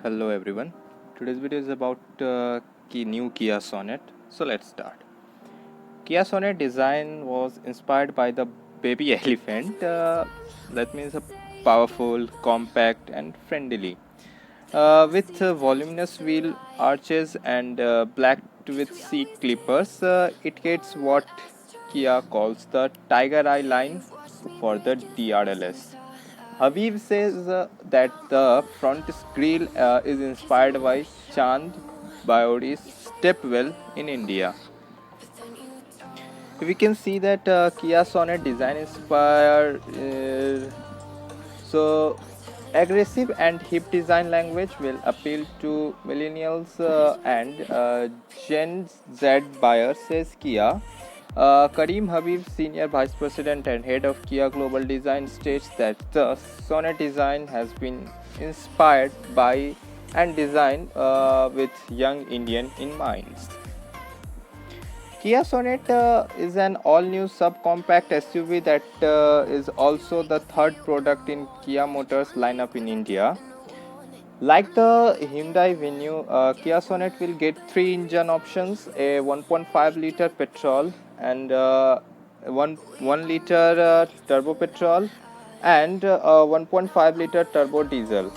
Hello everyone. Today's video is about new Kia Sonet. So let's start. Kia Sonet design was inspired by the baby elephant. That means a powerful, compact, and friendly. With voluminous wheel arches and blacked with seat clippers, it gets what Kia calls the Tiger Eye line for the DRLS. Habib says that the front grille is inspired by Chand Bayodi's stepwell in India. We can see that Kia Sonet design inspired so aggressive and hip design language will appeal to millennials and Gen Z buyers, says Kia. Karim Habib, Senior Vice President and Head of Kia Global Design, states that the Sonet design has been inspired by and designed with young Indian in mind. Kia Sonet is an all-new subcompact SUV that is also the third product in Kia Motors lineup in India. Like the Hyundai Venue, Kia Sonet will get three engine options: a 1.5-liter petrol and 1 liter turbo petrol and 1.5-liter turbo diesel.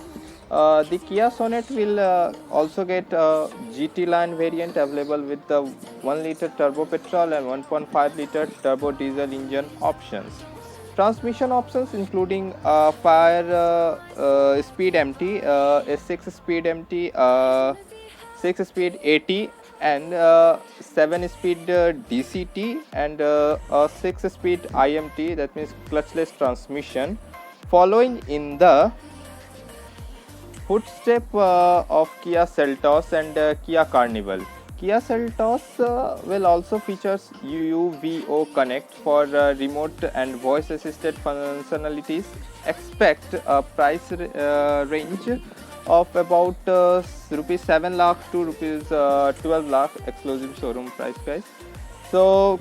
The Kia Sonet will also get a GT line variant available with the 1-liter turbo petrol and 1.5-liter turbo diesel engine options. Transmission options including speed MT, a 6-speed MT, 6-speed AT, and 7-speed DCT, and a 6-speed IMT, that means clutchless transmission, following in the footstep of Kia Seltos and Kia Carnival. Kia Seltos will also feature UVO Connect for remote and voice assisted functionalities. Expect a price range of about rupees 7 lakh to rupees 12 lakh exclusive showroom price guys. So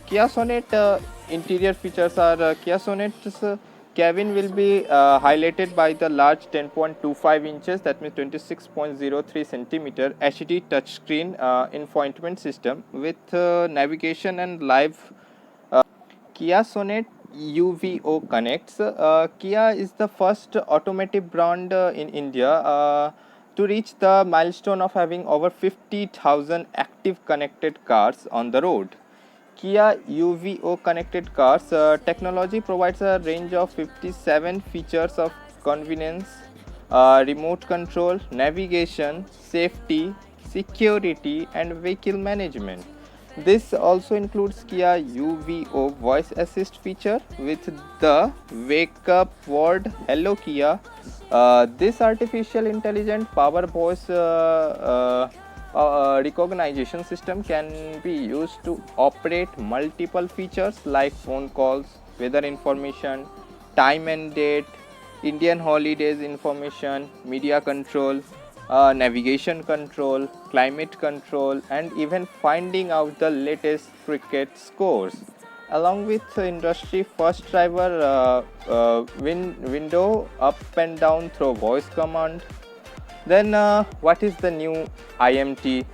Kia Sonet interior features are Kia Sonet's cabin will be highlighted by the large 10.25 inches, that means 26.03 centimeter HD touchscreen infotainment system with navigation and live Kia Sonet UVO connects. Kia is the first automotive brand in India to reach the milestone of having over 50,000 active connected cars on the road. Kia UVO connected cars technology provides a range of 57 features of convenience, remote control, navigation, safety, security, and vehicle management. This also includes Kia UVO voice assist feature with the Wake Up Word Hello Kia. This artificial intelligent power voice recognition system can be used to operate multiple features like phone calls, weather information, time and date, Indian holidays information, media control, navigation control, climate control, and even finding out the latest cricket scores. Along with industry first driver window up and down through voice command. Then what is the new IMT?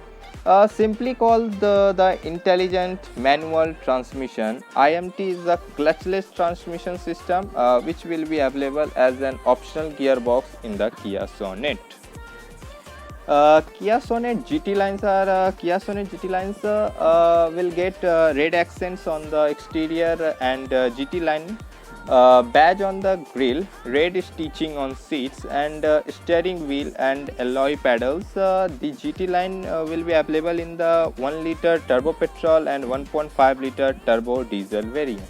Simply called the Intelligent Manual Transmission. IMT is a clutchless transmission system which will be available as an optional gearbox in the Kia Sonet. Kia Sonet GT lines are Kia Sonet GT lines will get red accents on the exterior and GT line badge on the grille, red stitching on seats, and steering wheel and alloy pedals. The GT line will be available in the 1-liter turbo petrol and 1.5-liter turbo diesel variant.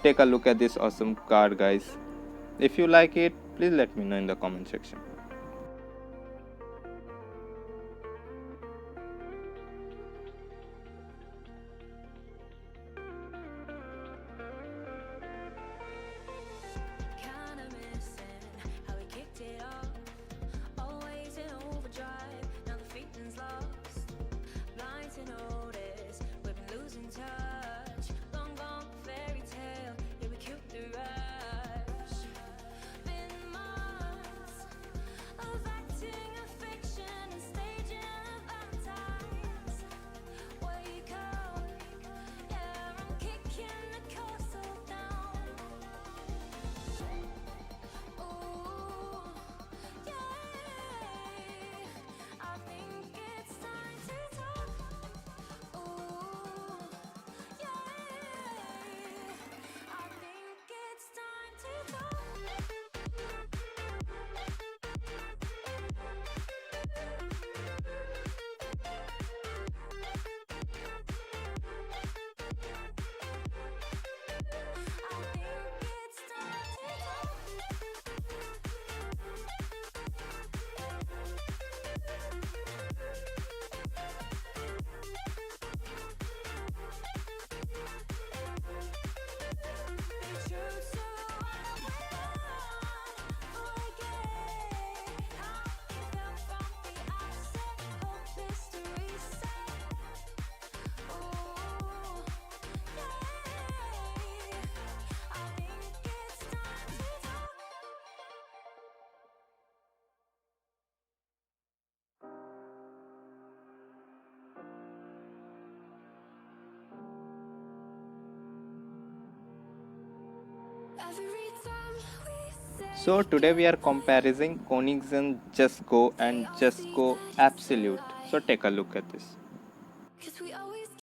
Take a look at this awesome car, guys. If you like it, please let me know in the comment section. So today we are comparing Koenigsegg Just Go and Just Go Absolute. So take a look at this.